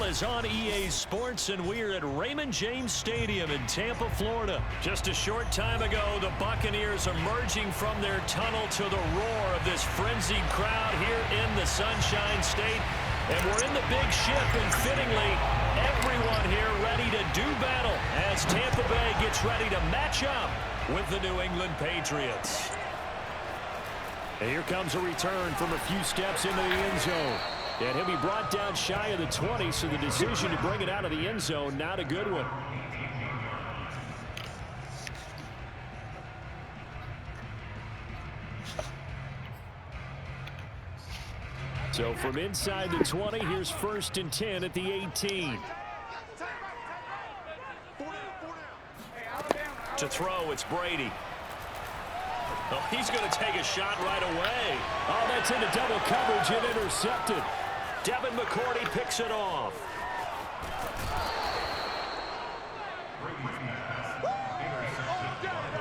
is on EA Sports, and we're at Raymond James Stadium in Tampa, Florida. Just a short time ago, the Buccaneers emerging from their tunnel to the roar of this frenzied crowd here in the Sunshine State. And we're in the big ship, and fittingly, everyone here ready to do battle as Tampa Bay gets ready to match up with the New England Patriots. And here comes a return from a few steps into the end zone. And he'll be brought down shy of the 20, so the decision to bring it out of the end zone, not a good one. So from inside the 20, here's 1st and 10 at the 18. To throw, it's Brady. Oh, he's going to take a shot right away. Oh, that's into double coverage and intercepted. Devin McCourty picks it off.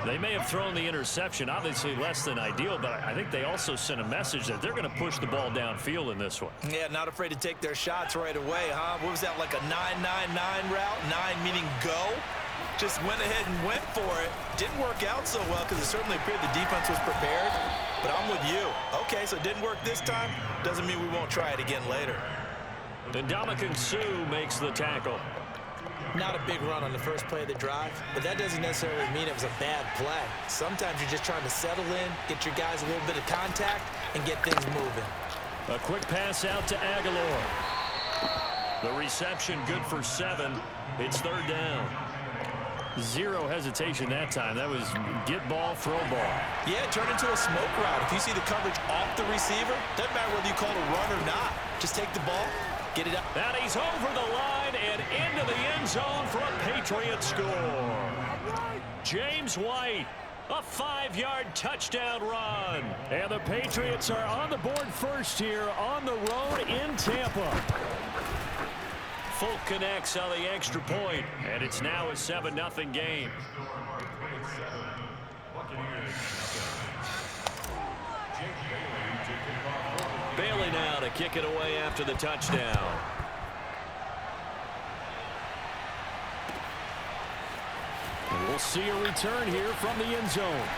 They may have thrown the interception, obviously less than ideal, but I think they also sent a message that they're going to push the ball downfield in this one. Yeah, not afraid to take their shots right away, huh? What was that, like a 9-9-9 route? 9 meaning go? Just went ahead and went for it. Didn't work out so well because it certainly appeared the defense was prepared. But I'm with you. Okay, so it didn't work this time. Doesn't mean we won't try it again later. And Ndamukong Suh makes the tackle. Not a big run on the first play of the drive, but that doesn't necessarily mean it was a bad play. Sometimes you're just trying to settle in, get your guys a little bit of contact, and get things moving. A quick pass out to Aguilar. The reception good for 7. It's 3rd down. Zero hesitation that time. That was get ball, throw ball. Yeah, turn into a smoke route. If you see the coverage off the receiver, doesn't matter whether you call it a run or not. Just take the ball, get it up. And he's over the line and into the end zone for a Patriot score. James White, a 5-yard touchdown run. And the Patriots are on the board first here on the road in Tampa. Folk connects on the extra point, and it's now a 7-0 game. Bailey now to kick it away after the touchdown. And we'll see a return here from the end zone.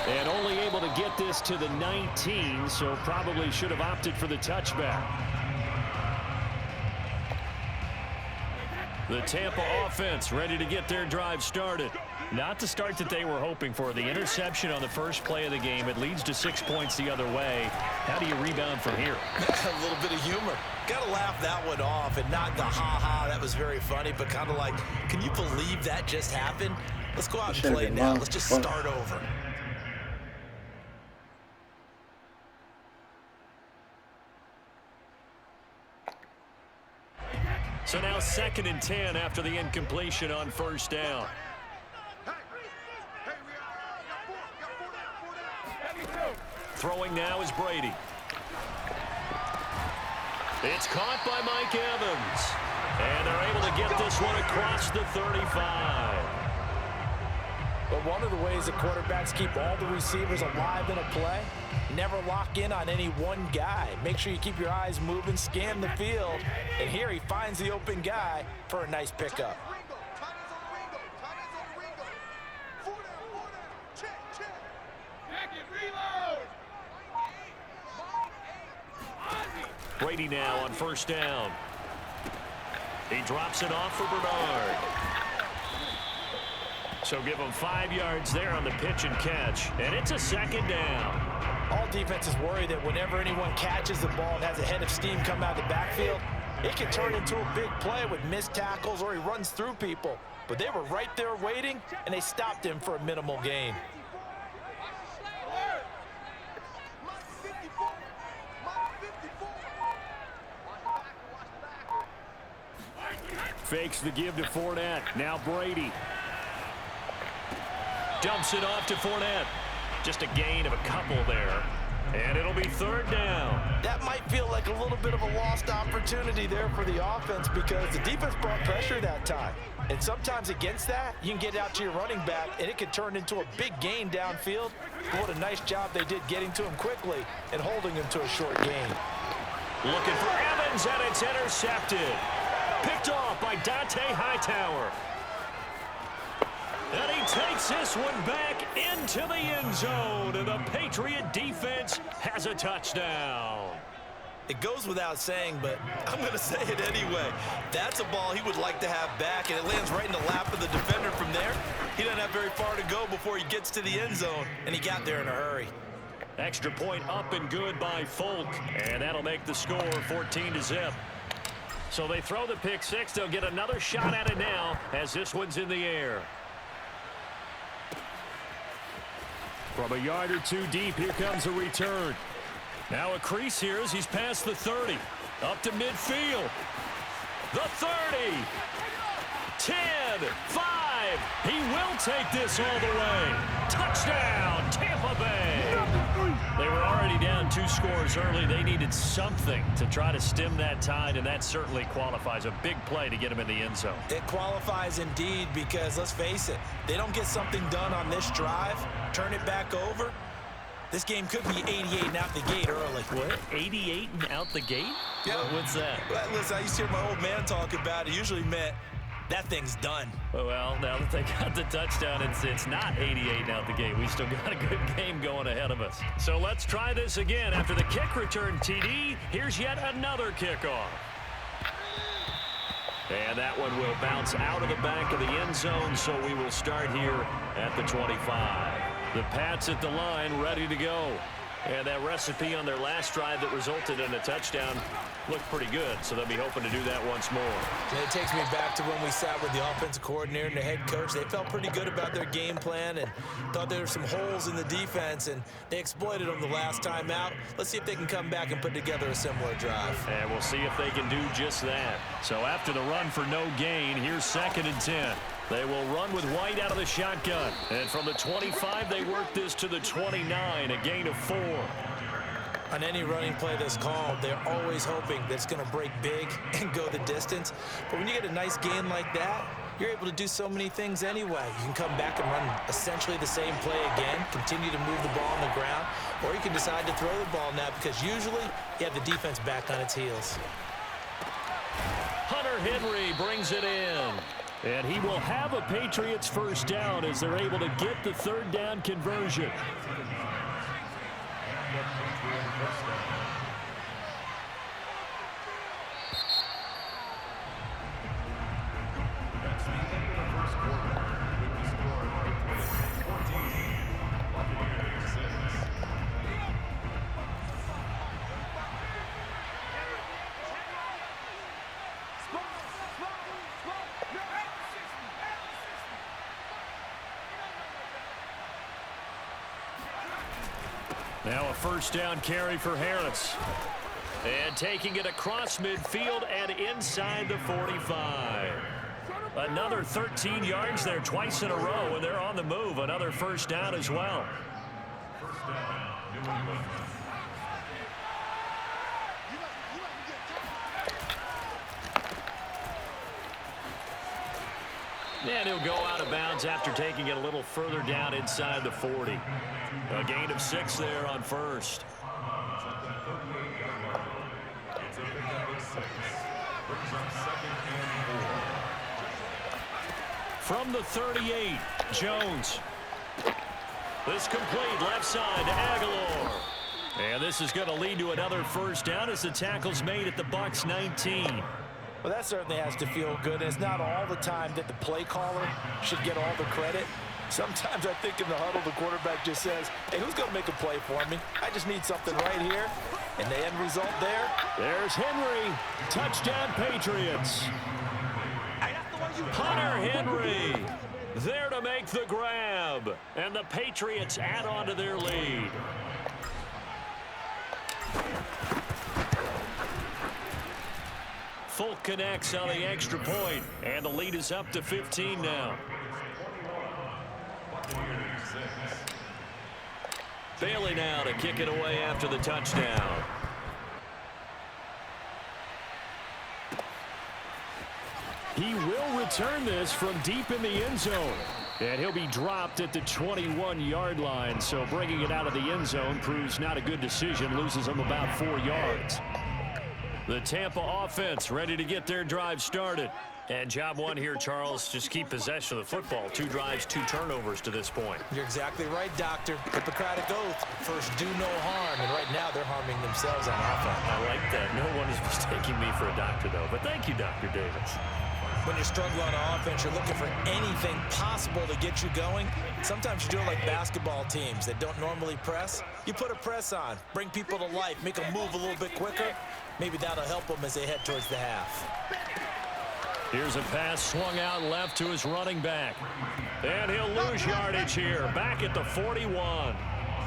And only able to get this to the 19, so probably should have opted for the touchback. The Tampa offense ready to get their drive started. Not the start that they were hoping for. The interception on the first play of the game. It leads to 6 points the other way. How do you rebound from here? A little bit of humor. Got to laugh that one off and not the ha-ha. That was very funny, but kind of like, can you believe that just happened? Let's go out and play now. Let's just start over. So now 2nd and 10 after the incompletion on 1st down. Throwing now is Brady. It's caught by Mike Evans. And they're able to get this one across the 35. But one of the ways that quarterbacks keep all the receivers alive in a play, never lock in on any one guy. Make sure you keep your eyes moving, scan the field. And here he finds the open guy for a nice pickup. Brady now on 1st down. He drops it off for Bernard. So give him 5 yards there on the pitch and catch. And it's a 2nd down. All defenses worry that whenever anyone catches the ball and has a head of steam come out of the backfield, it can turn into a big play with missed tackles or he runs through people. But they were right there waiting, and they stopped him for a minimal gain. Fakes the give to Fournette. Now Brady. Dumps it off to Fournette. Just a gain of a couple there. And it'll be 3rd down. That might feel like a little bit of a lost opportunity there for the offense because the defense brought pressure that time. And sometimes against that, you can get out to your running back, and it can turn into a big gain downfield. But what a nice job they did getting to him quickly and holding him to a short gain. Looking for Evans, and it's intercepted. Picked off by Dante Hightower. And he takes this one back into the end zone. And the Patriot defense has a touchdown. It goes without saying, but I'm going to say it anyway. That's a ball he would like to have back, and it lands right in the lap of the defender from there. He doesn't have very far to go before he gets to the end zone, and he got there in a hurry. Extra point up and good by Folk, and that'll make the score 14-0. So they throw the pick six. They'll get another shot at it now as this one's in the air. From a yard or two deep, here comes a return. Now a crease here as he's past the 30. Up to midfield. The 30. 10. 5. He will take this all the way. Touchdown, Tampa Bay. They were already down 2 scores early. They needed something to try to stem that tide, and that certainly qualifies. A big play to get them in the end zone. It qualifies indeed because, let's face it, they don't get something done on this drive, turn it back over, this game could be 88 and out the gate early. What? 88 and out the gate? Yeah. What's that? Well, listen, I used to hear my old man talk about it. Usually meant that thing's done. Well, now that they got the touchdown, it's not 88 and out the gate. We still got a good game going ahead of us. So let's try this again. After the kick return TD, here's yet another kickoff. And that one will bounce out of the back of the end zone, so we will start here at the 25. The Pats at the line, ready to go. And that recipe on their last drive that resulted in a touchdown looked pretty good, so they'll be hoping to do that once more. And it takes me back to when we sat with the offensive coordinator and the head coach. They felt pretty good about their game plan and thought there were some holes in the defense, and they exploited them the last time out. Let's see if they can come back and put together a similar drive. And we'll see if they can do just that. So after the run for no gain, here's 2nd and 10. They will run with White out of the shotgun. And from the 25, they work this to the 29, a gain of 4. On any running play that's called, they're always hoping that it's going to break big and go the distance. But when you get a nice gain like that, you're able to do so many things anyway. You can come back and run essentially the same play again, continue to move the ball on the ground, or you can decide to throw the ball now because usually you have the defense back on its heels. Hunter Henry brings it in. And he will have a Patriots first down as they're able to get the 3rd down conversion. Now a first down carry for Harris. And taking it across midfield and inside the 45. Another 13 yards there twice in a row, and they're on the move. Another first down as well. And he'll go out of bounds after taking it a little further down inside the 40. A gain of 6 there on first. From the 38, Jones. This complete left side to Aguilar. And this is going to lead to another first down as the tackle's made at the Bucs 19. Well, that certainly has to feel good, and it's not all the time that the play caller should get all the credit. Sometimes I think in the huddle, the quarterback just says, hey, who's going to make a play for me? I just need something right here. And the end result there. There's Henry. Touchdown, Patriots. Hunter Henry there to make the grab. And the Patriots add on to their lead. Folk connects on the extra point, and the lead is up to 15 now. Bailey now to kick it away after the touchdown. He will return this from deep in the end zone. And he'll be dropped at the 21-yard line, so bringing it out of the end zone proves not a good decision, loses him about 4 yards. The Tampa offense ready to get their drive started. And job one here, Charles, just keep possession of the football. 2 drives, 2 turnovers to this point. You're exactly right, Doctor. Hippocratic oath. First, do no harm. And right now, they're harming themselves on offense. I like that. No one is mistaking me for a doctor, though. But thank you, Dr. Davis. When you're struggling on offense, you're looking for anything possible to get you going. Sometimes you do it like basketball teams that don't normally press. You put a press on, bring people to life, make them move a little bit quicker. Maybe that'll help them as they head towards the half. Here's a pass swung out left to his running back. And he'll lose yardage here, back at the 41.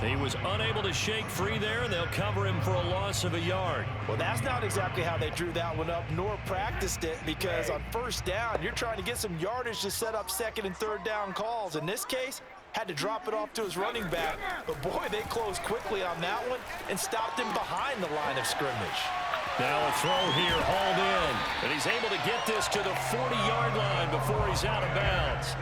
He was unable to shake free there, and they'll cover him for a loss of a yard. Well, that's not exactly how they drew that one up, nor practiced it, because on first down, you're trying to get some yardage to set up second and third down calls. In this case, had to drop it off to his running back. But, boy, they closed quickly on that one and stopped him behind the line of scrimmage. Now a throw here, hauled in. And he's able to get this to the 40-yard line before he's out of bounds.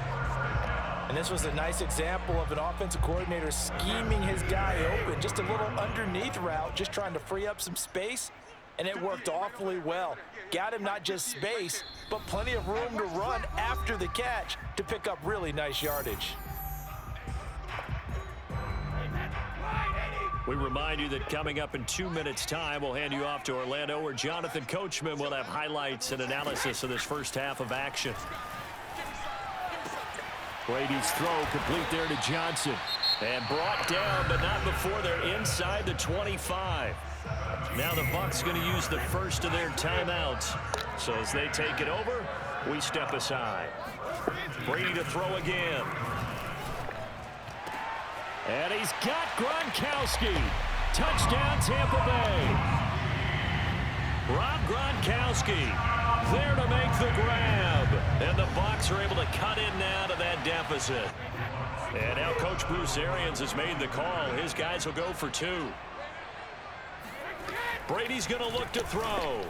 And this was a nice example of an offensive coordinator scheming his guy open. Just a little underneath route, just trying to free up some space. And it worked awfully well. Got him not just space, but plenty of room to run after the catch to pick up really nice yardage. We remind you that coming up in 2 minutes' time, we'll hand you off to Orlando, where Jonathan Coachman will have highlights and analysis of this first half of action. Brady's throw complete there to Johnson. And brought down, but not before they're inside the 25. Now the Bucs going to use the first of their timeouts. So as they take it over, we step aside. Brady to throw again. And he's got Gronkowski. Touchdown, Tampa Bay. Rob Gronkowski there to make the grab. And the Bucs are able to cut in now to that deficit. And now Coach Bruce Arians has made the call. His guys will go for 2. Brady's going to look to throw.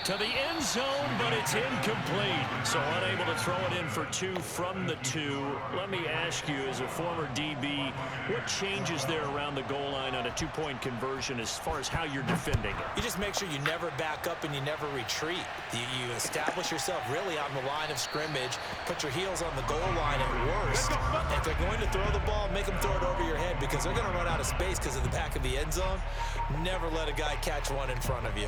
To the end zone, but it's incomplete. So unable to throw it in for 2 from the 2. Let me ask you, as a former DB, what changes there around the goal line on a 2-point conversion as far as how you're defending it? You just make sure you never back up and you never retreat. You establish yourself really on the line of scrimmage, put your heels on the goal line at worst. And if they're going to throw the ball, make them throw it over your head, because they're going to run out of space because of the back of the end zone. Never let a guy catch one in front of you.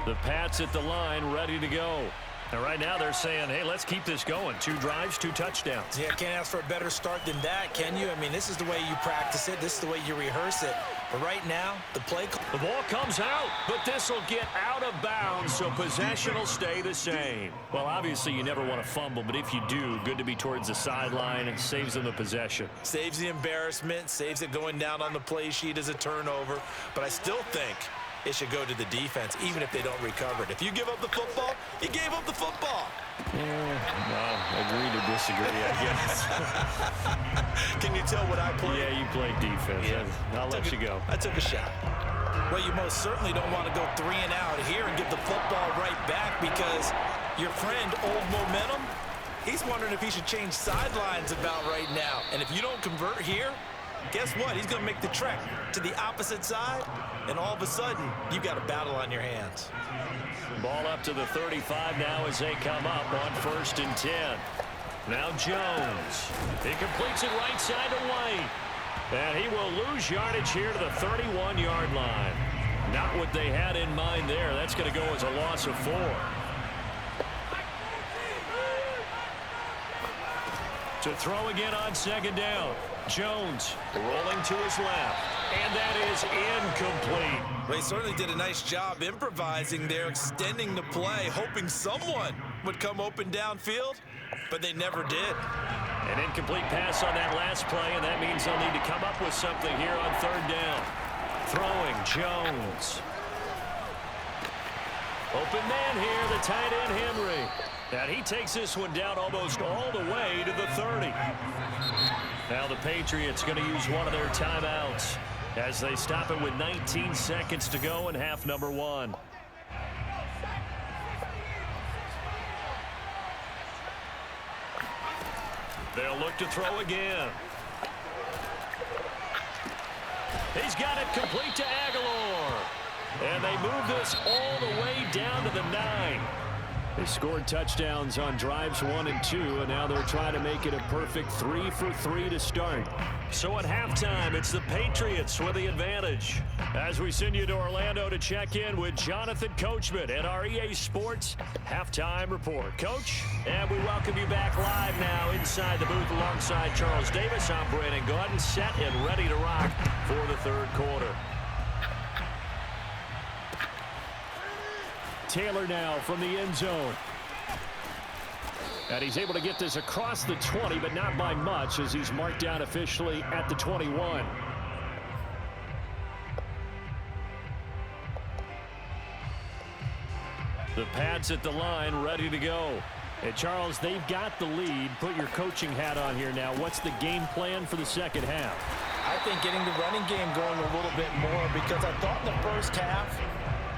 The Pats at the line, ready to go. And right now they're saying, hey, let's keep this going. 2 drives, 2 touchdowns. Yeah, can't ask for a better start than that, can you? I mean, this is the way you practice it. This is the way you rehearse it. But right now, the ball comes out, but this will get out of bounds, so possession will stay the same. Well, obviously, you never want to fumble, but if you do, good to be towards the sideline. It saves them the possession. Saves the embarrassment, saves it going down on the play sheet as a turnover. But I still think it should go to the defense, even if they don't recover it. If you give up the football, you gave up the football. Well, agree to disagree, I guess. Can you tell what I played? Yeah, you played defense. Yeah. I'll let you go. I took a shot. Well, you most certainly don't want to go 3 and out here and give the football right back, because your friend, Old Momentum, he's wondering if he should change sidelines about right now. And if you don't convert here, guess what? He's going to make the trek to the opposite side, and all of a sudden, you've got a battle on your hands. Ball up to the 35 now as they come up on 1st and 10. Now Jones. He completes it right side to White. And he will lose yardage here to the 31-yard line. Not what they had in mind there. That's going to go as a loss of 4. To throw again on 2nd down. Jones rolling to his left. And that is incomplete. Well, he certainly did a nice job improvising there, extending the play, hoping someone would come open downfield, but they never did. An incomplete pass on that last play, and that means they'll need to come up with something here on 3rd down. Throwing, Jones. Open man here, the tight end, Henry. And he takes this one down almost all the way to the 30. Now the Patriots going to use one of their timeouts as they stop it with 19 seconds to go in half number 1. They'll look to throw again. He's got it complete to Aguilar. And they move this all the way down to the 9. They scored touchdowns on drives 1 and 2, and now they're trying to make it a perfect 3 for 3 to start. So at halftime, it's the Patriots with the advantage. As we send you to Orlando to check in with Jonathan Coachman at our EA Sports Halftime Report. Coach, and we welcome you back live now inside the booth alongside Charles Davis. I'm Brandon Gaudin, set and ready to rock for the third quarter. Taylor now from the end zone. And he's able to get this across the 20, but not by much as he's marked down officially at the 21. The Pats at the line, ready to go. And Charles, they've got the lead. Put your coaching hat on here now. What's the game plan for the second half? I think getting the running game going a little bit more, because I thought in the first half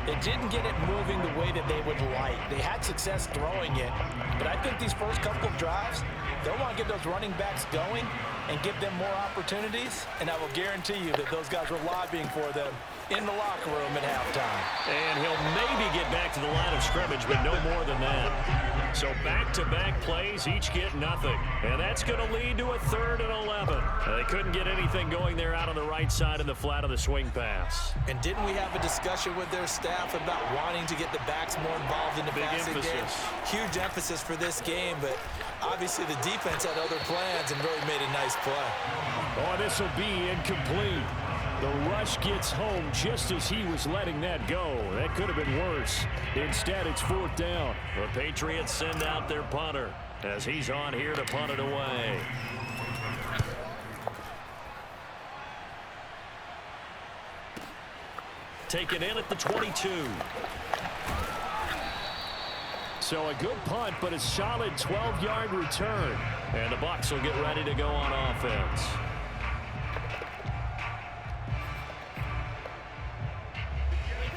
they didn't get it moving the way that they would like. They had success throwing it, but I think these first couple of drives, they'll want to get those running backs going and give them more opportunities, and I will guarantee you that those guys were lobbying for them in the locker room at halftime. And he'll maybe get back to the line of scrimmage, but no more than that. So back-to-back plays, each get nothing. And that's going to lead to a 3rd and 11. They couldn't get anything going there out on the right side of the flat of the swing pass. And didn't we have a discussion with their staff about wanting to get the backs more involved in the passing game? Huge emphasis for this game, but obviously the defense had other plans and really made a nice play. Oh, this will be incomplete. The rush gets home just as he was letting that go. That could have been worse. Instead, it's 4th down. The Patriots send out their punter as he's on here to punt it away. Taken in at the 22. So a good punt, but a solid 12-yard return. And the Bucs will get ready to go on offense.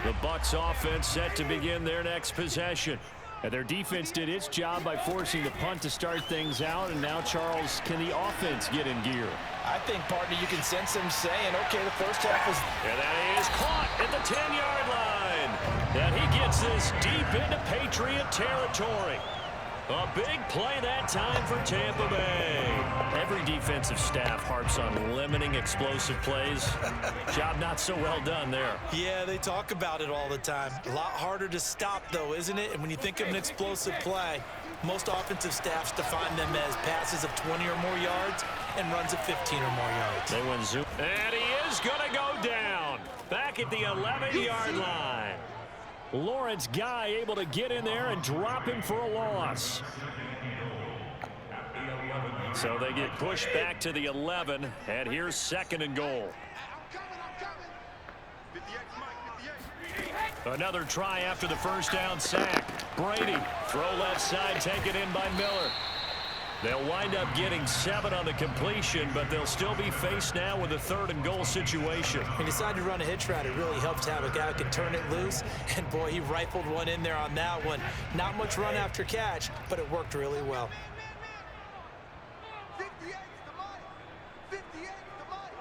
The Bucs offense set to begin their next possession. And their defense did its job by forcing the punt to start things out. And now, Charles, can the offense get in gear? I think, partner, you can sense them saying, okay, the first half was... And that is caught at the 10-yard line. And he gets this deep into Patriot territory. A big play that time for Tampa Bay. Every defensive staff harps on limiting explosive plays. Job not so well done there. Yeah, they talk about it all the time. A lot harder to stop, though, isn't it? And when you think of an explosive play, most offensive staffs define them as passes of 20 or more yards and runs of 15 or more yards. They win zoom. And he is going to go down. Back at the 11-yard line. Lawrence Guy able to get in there and drop him for a loss. So they get pushed back to the 11, and here's 2nd and goal. Another try after the first down sack. Brady, throw left side, taken in by Miller. They'll wind up getting 7 on the completion, but they'll still be faced now with a 3rd and goal situation. He decided to run a hitch route. It really helps to have a guy who can turn it loose. And, boy, he rifled one in there on that one. Not much run after catch, but it worked really well. 58 to Mike. 58 to Mike.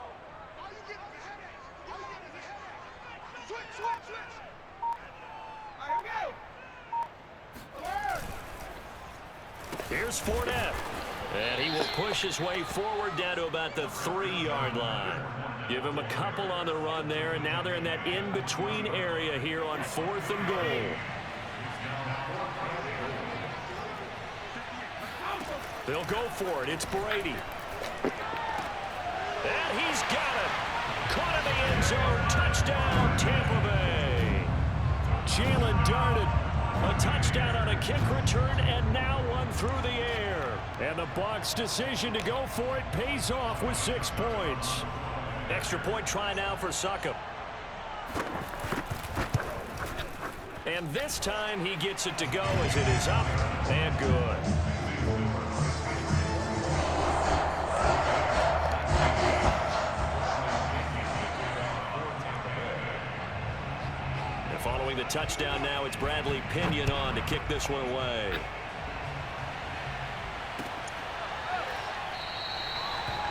Are you getting the headache? Are you getting the headache? Switch. All right, here we go. Here's Fournette. And he will push his way forward down to about the 3-yard line. Give him a couple on the run there, and now they're in that in-between area here on 4th and goal. They'll go for it. It's Brady. And he's got it. Caught in the end zone. Touchdown, Tampa Bay. Jalen darted. A touchdown on a kick return, and now one through the air. And the Bucs' decision to go for it pays off with 6 points. Extra point try now for Succop. And this time he gets it to go as it is up and good. Following the touchdown now, it's Bradley Pinion on to kick this one away.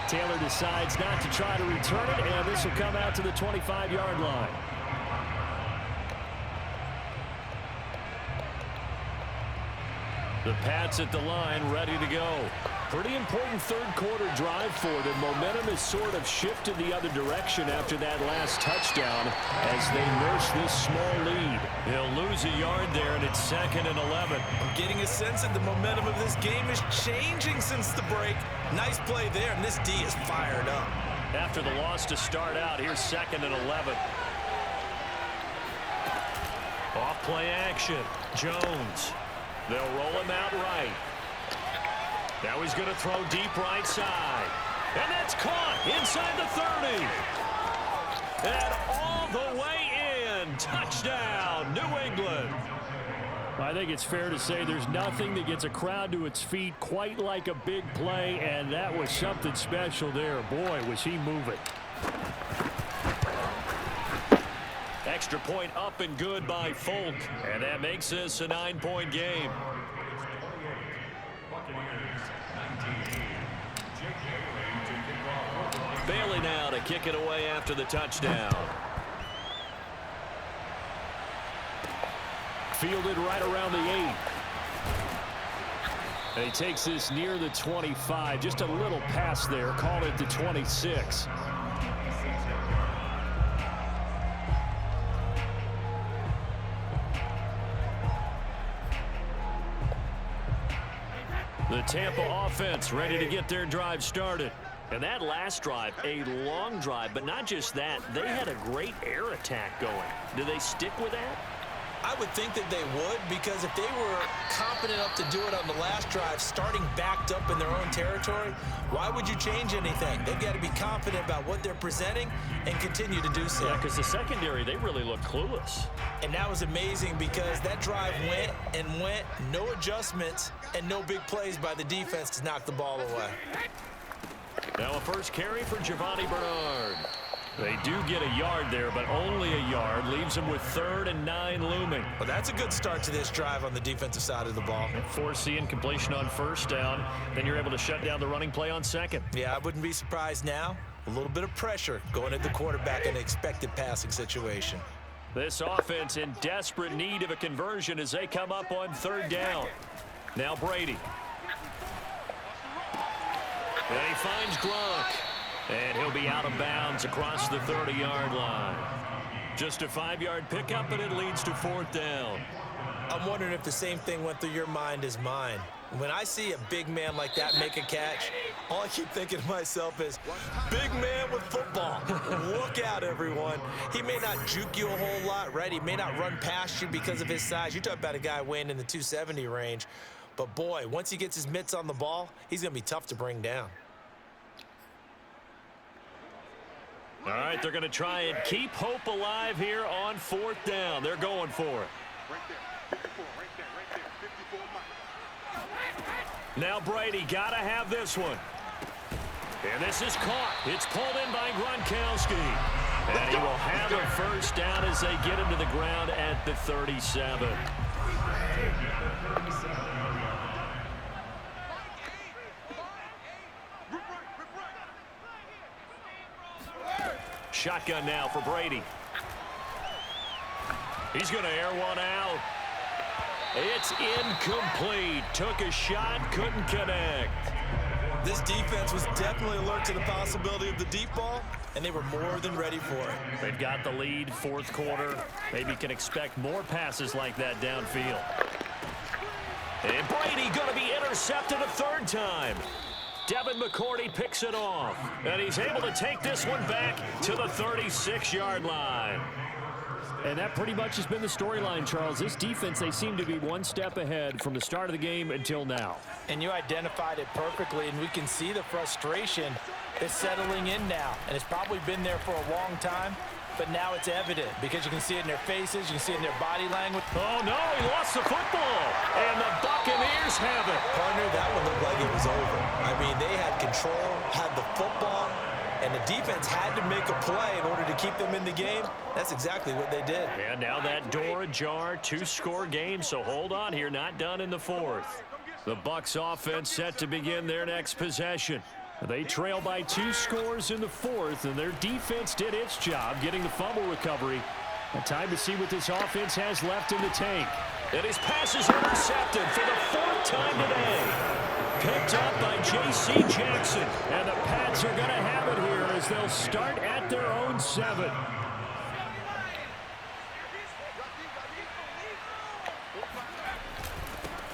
Taylor decides not to try to return it, and this will come out to the 25-yard line. The Pats at the line, ready to go. Pretty important third-quarter drive for them. Momentum has sort of shifted the other direction after that last touchdown as they nurse this small lead. He'll lose a yard there, and it's 2nd and 11. I'm getting a sense that the momentum of this game is changing since the break. Nice play there, and this D is fired up. After the loss to start out, here's 2nd and 11. Off play action. Jones. They'll roll him out right. Now he's going to throw deep right side. And that's caught inside the 30. And all the way in. Touchdown, New England. I think it's fair to say there's nothing that gets a crowd to its feet quite like a big play, and that was something special there. Boy, was he moving. Extra point up and good by Folk, and that makes this a 9-point game. Bailey now to kick it away after the touchdown. Fielded right around the 8. And he takes this near the 25. Just a little pass there. Call it the 26. The Tampa offense ready to get their drive started. And that last drive, a long drive, but not just that. They had a great air attack going. Do they stick with that? I would think that they would, because if they were competent enough to do it on the last drive, starting backed up in their own territory, why would you change anything? They've got to be confident about what they're presenting and continue to do so. Yeah, because the secondary, they really look clueless. And that was amazing because that drive went and went, no adjustments, and no big plays by the defense to knock the ball away. Now a first carry for Giovanni Bernard. They do get a yard there, but only a yard. Leaves them with 3rd and 9 looming. Well, that's a good start to this drive on the defensive side of the ball. Foreseeing completion on 1st down. Then you're able to shut down the running play on 2nd. Yeah, I wouldn't be surprised now. A little bit of pressure going at the quarterback in an expected passing situation. This offense in desperate need of a conversion as they come up on 3rd down. Now Brady. And he finds Gronk. And he'll be out of bounds across the 30-yard line. Just a 5-yard pickup, and it leads to 4th down. I'm wondering if the same thing went through your mind as mine. When I see a big man like that make a catch, all I keep thinking to myself is, big man with football. Look out, everyone. He may not juke you a whole lot, right? He may not run past you because of his size. You talk about a guy weighing in the 270 range. But, boy, once he gets his mitts on the ball, he's going to be tough to bring down. All right, they're going to try and keep hope alive here on 4th down. They're going for it. Right there, 54, right there, 54. Now Brady got to have this one. And this is caught. It's pulled in by Gronkowski. And he will have a first down as they get him to the ground at the 37. Shotgun now for Brady. He's going to air one out. It's incomplete. Took a shot, couldn't connect. This defense was definitely alert to the possibility of the deep ball, and they were more than ready for it. They've got the lead, 4th quarter. Maybe can expect more passes like that downfield. And Brady going to be intercepted a 3rd time. Devin McCourty picks it off, and he's able to take this one back to the 36-yard line. And that pretty much has been the storyline, Charles. This defense, they seem to be one step ahead from the start of the game until now. And you identified it perfectly, and we can see the frustration is settling in now. And it's probably been there for a long time, but now it's evident because you can see it in their faces, you can see it in their body language. Oh, no, he lost the football, and the Buccaneers have it. Partner, that one looked like it was over. I mean, they had control, had the football, and the defense had to make a play in order to keep them in the game. That's exactly what they did. And now that door ajar, 2-score game, so hold on here, not done in the 4th. The Bucs offense set to begin their next possession. They trail by 2 scores in the 4th, and their defense did its job getting the fumble recovery. And time to see what this offense has left in the tank. And his pass is intercepted for the 4th time today. Picked up by J.C. Jackson. And the Pats are going to have it here as they'll start at their own 7.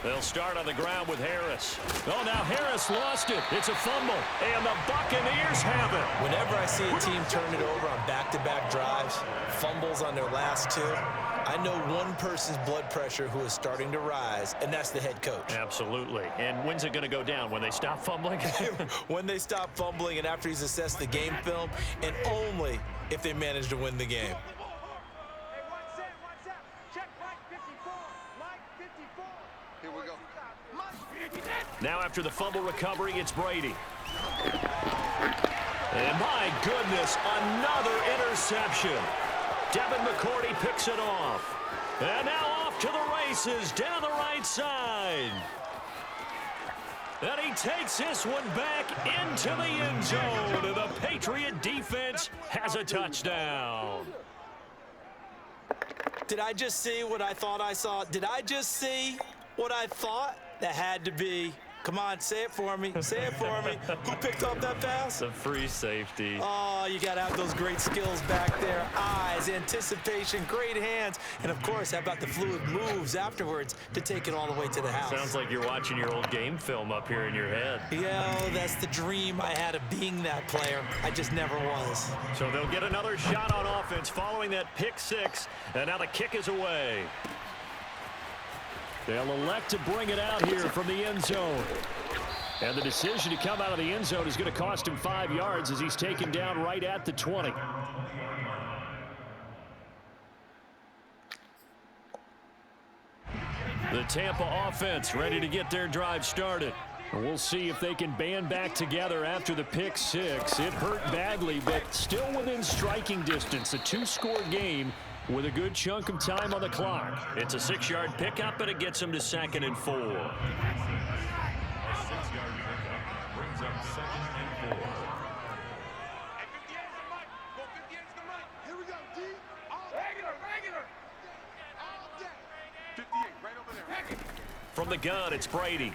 They'll start on the ground with Harris. Oh, now Harris lost it. It's a fumble. And the Buccaneers have it. Whenever I see a team turn it over on back-to-back drives, fumbles on their last 2, I know one person's blood pressure who is starting to rise, and that's the head coach. Absolutely. And when's it going to go down? When they stop fumbling? When they stop fumbling and after he's assessed the game film, and only if they manage to win the game. Now after the fumble recovery, it's Brady. And my goodness, another interception. Devin McCourty picks it off. And now off to the races down the right side. And he takes this one back into the end zone. And the Patriot defense has a touchdown. Did I just see what I thought I saw? Did I just see what I thought? That had to be. Come on, say it for me. Say it for me. Who picked up that pass? The free safety. Oh, you got to have those great skills back there. Eyes, anticipation, great hands. And, of course, how about the fluid moves afterwards to take it all the way to the house? Sounds like you're watching your old game film up here in your head. Yeah, that's the dream I had of being that player. I just never was. So they'll get another shot on offense following that pick 6. And now the kick is away. They'll elect to bring it out here from the end zone. And the decision to come out of the end zone is going to cost him 5 yards as he's taken down right at the 20. The Tampa offense ready to get their drive started. We'll see if they can band back together after the pick 6. It hurt badly, but still within striking distance. A 2-score game with a good chunk of time on the clock. It's a 6-yard pickup, and it gets him to 2nd and 4. A 6-yard pickup brings up 2nd and 4. Here we go, D. Regular. All day. 58, right over there. From the gun, it's Brady.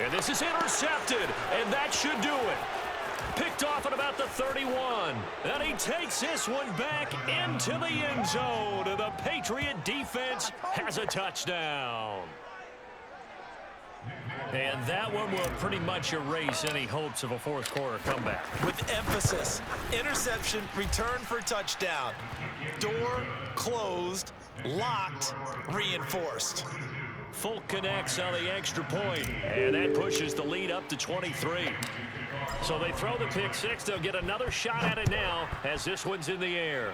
And this is intercepted, and that should do it. Picked off at about the 31. And he takes this one back into the end zone. And the Patriot defense has a touchdown. And that one will pretty much erase any hopes of a 4th quarter comeback. With emphasis, interception, return for touchdown. Door closed, locked, reinforced. Folk connects on the extra point. And that pushes the lead up to 23. So they throw the pick 6. They'll get another shot at it now as this one's in the air.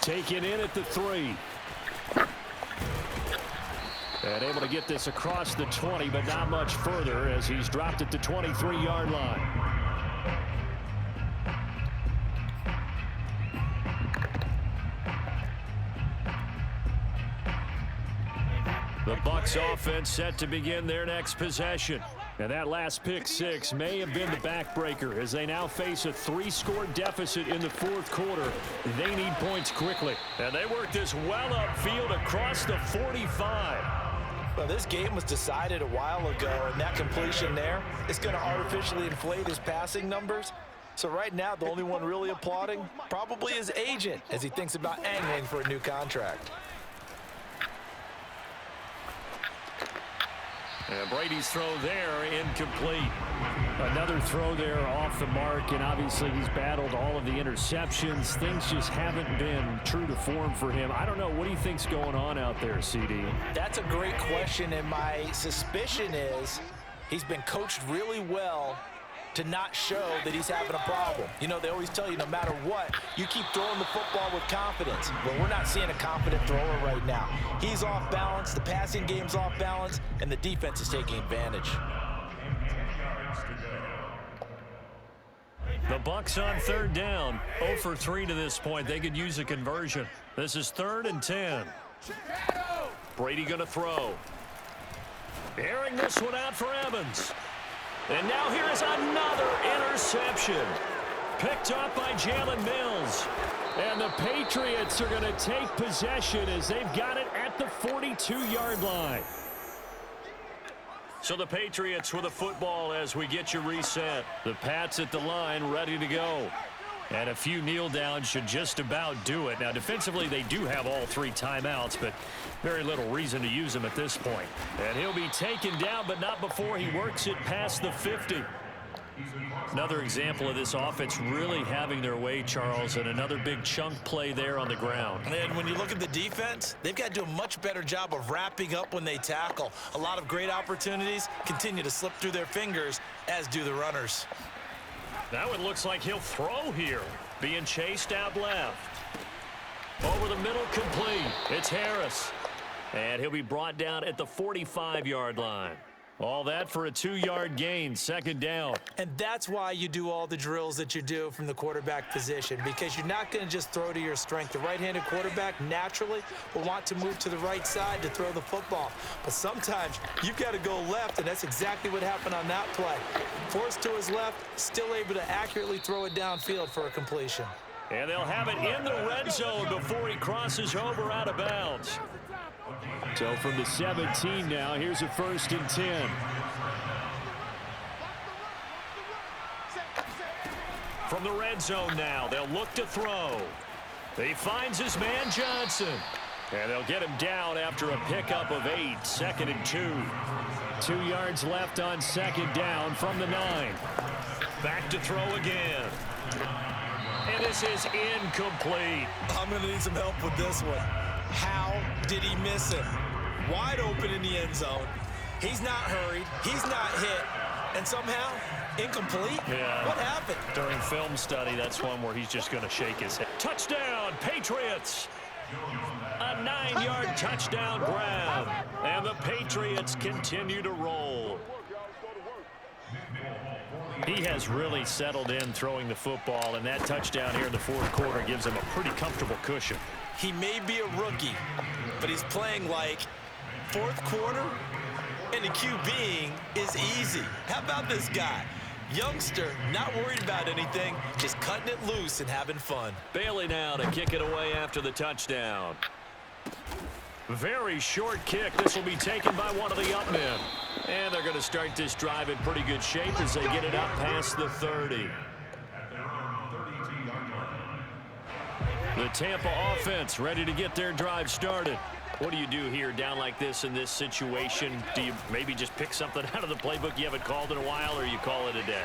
Taken in at the 3. And able to get this across the 20, but not much further as he's dropped at the 23-yard line. The Bucs offense set to begin their next possession. And that last pick 6 may have been the backbreaker as they now face a 3-score deficit in the 4th quarter. They need points quickly. And they work this well upfield across the 45. Well, this game was decided a while ago, and that completion there is going to artificially inflate his passing numbers. So right now, the only one really applauding probably his agent as he thinks about angling for a new contract. And Brady's throw there incomplete. Another throw there off the mark, and obviously he's battled all of the interceptions. Things just haven't been true to form for him. I don't know. What do you think's going on out there, CD? That's a great question, and my suspicion is he's been coached really well to not show that he's having a problem. You know, they always tell you no matter what, you keep throwing the football with confidence. Well, we're not seeing a confident thrower right now. He's off balance, the passing game's off balance, and the defense is taking advantage. The Bucs on 3rd down. 0 for 3 to this point. They could use a conversion. This is 3rd and 10. Brady going to throw. Airing this one out for Evans. And now here is another interception. Picked up by Jalen Mills. And the Patriots are going to take possession as they've got it at the 42-yard line. So the Patriots with the football as we get you reset. The Pats at the line ready to go. And a few kneel downs should just about do it. Now, defensively, they do have all 3 timeouts, but very little reason to use them at this point. And he'll be taken down, but not before he works it past the 50. Another example of this offense really having their way, Charles, and another big chunk play there on the ground. And when you look at the defense, they've got to do a much better job of wrapping up when they tackle. A lot of great opportunities continue to slip through their fingers, as do the runners. Now it looks like he'll throw here. Being chased out left. Over the middle, complete. It's Harris. And he'll be brought down at the 45-yard line. All that for a 2-yard gain, second down. And that's why you do all the drills that you do from the quarterback position, because you're not going to just throw to your strength. The right-handed quarterback naturally will want to move to the right side to throw the football. But sometimes you've got to go left, and that's exactly what happened on that play. Forced to his left, still able to accurately throw it downfield for a completion. And they'll have it in the red zone before he crosses over out of bounds. So from the 17 now, here's a 1st and 10. From the red zone now, they'll look to throw. He finds his man Johnson. And they'll get him down after a pickup of 8, 2nd and 2. 2 yards left on second down from the 9. Back to throw again. And this is incomplete. I'm going to need some help with this one. How did he miss him? Wide open in the end zone. He's not hurried. He's not hit. And somehow, incomplete? Yeah. What happened? During film study, that's one where he's just going to shake his head. Touchdown, Patriots. A 9-yard touchdown grab. And the Patriots continue to roll. He has really settled in throwing the football, and that touchdown here in the 4th quarter gives him a pretty comfortable cushion. He may be a rookie, but he's playing like 4th quarter, and the QBing is easy. How about this guy? Youngster, not worried about anything, just cutting it loose and having fun. Bailey now to kick it away after the touchdown. Very short kick. This will be taken by one of the up men. And they're going to start this drive in pretty good shape as they get it up past the 30. The Tampa offense ready to get their drive started. What do you do here down like this in this situation? Do you maybe just pick something out of the playbook you haven't called in a while, or you call it a day?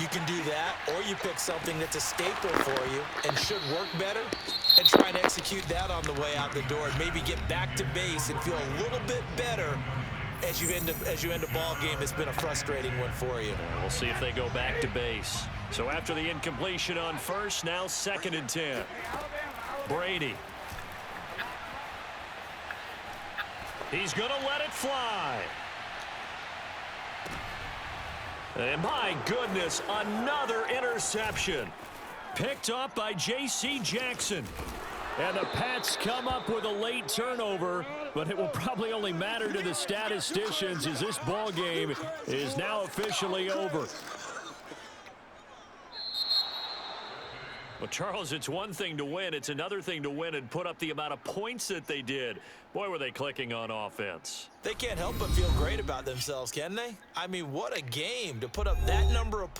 You can do that, or you pick something that's a staple for you and should work better and try and execute that on the way out the door and maybe get back to base and feel a little bit better as you end a ball game that's been a frustrating one for you. We'll see if they go back to base. So after the incompletion on first, now 2nd and 10. Brady. He's going to let it fly. And my goodness, another interception. Picked off by J.C. Jackson. And the Pats come up with a late turnover, but it will probably only matter to the statisticians as this ball game is now officially over. Well, Charles, it's one thing to win. It's another thing to win and put up the amount of points that they did. Boy, were they clicking on offense. They can't help but feel great about themselves, can they? I mean, what a game to put up that number of points.